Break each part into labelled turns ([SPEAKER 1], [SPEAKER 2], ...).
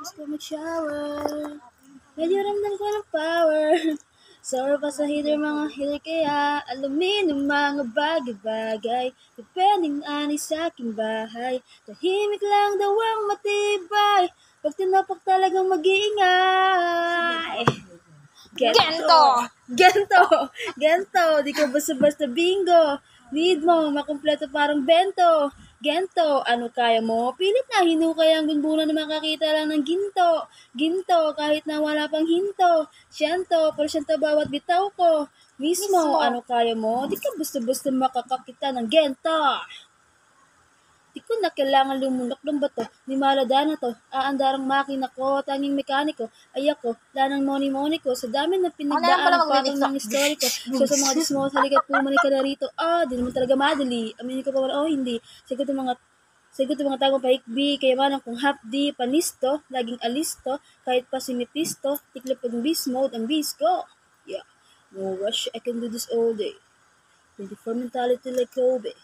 [SPEAKER 1] Gusto mag-shower. Medyo ramdam ko ng power. Sorry pa sa mga hater kaya alamin ang mga bagay-bagay. Depending ani sa aking bahay. Tahimik lang daw ang matibay. Pag tinapak talagang mag-iingay.
[SPEAKER 2] Gento!
[SPEAKER 1] Gento! Di ko basta-basta bingo. Need mo, makumpleto parang bento. Gento, ano kaya mo? Pilit na hinukay ang gunbunan na makakita lang ng ginto, kahit na wala pang hinto. Siyento, porsyento bawat bitaw ko. Mismo, ano kaya mo? Di ka basta-basta makakakita ng gento. Di ko na kailangan lumunok ng bato, ni malada na to, aandarang makina ko, tanging mekaniko, ay ako, lanang moni-moni ko, sa dami ng pinagdaan ng patong ng historiko, so sa mga dismo, halika't pumani ka na rito, di naman talaga madali, aminin ko pa wala, hindi, sagot ng mga tagong pahikbi, kayamanan kong hapdi, panisto, laging alisto, kahit pa sinipisto, tiklop ng beast mode, ang beast ko, yeah, no rush, I can do this all day, 24 mentality like Kobe,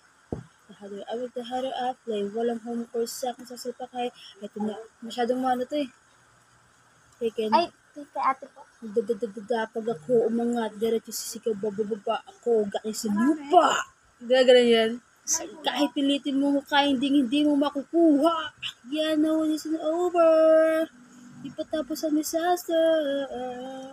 [SPEAKER 1] the harder I play. Walang home course sa akin sa silpakay. Ito na, masyadong ano to eh. Taken.
[SPEAKER 2] Ay, kay ate po.
[SPEAKER 1] Pag ako umangat, diretso sisigaw, bababa ako, gaki sa lupa. Gagalan yan. Kahit pilitin mo mukha, hindi mo makukuha. Yan, no, it's over. Di pa tapos ang disaster.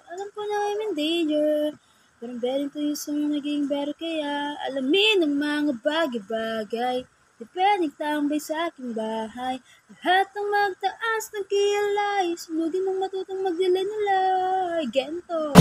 [SPEAKER 1] Alam ko na I'm in danger. Parang bearing to yung song naging better kaya alamin ang mga bagay-bagay. Depending tambay sa aking bahay. Lahat ng magtaas ng kilay. Sunugin ng matutong magdilay nilay. Gento!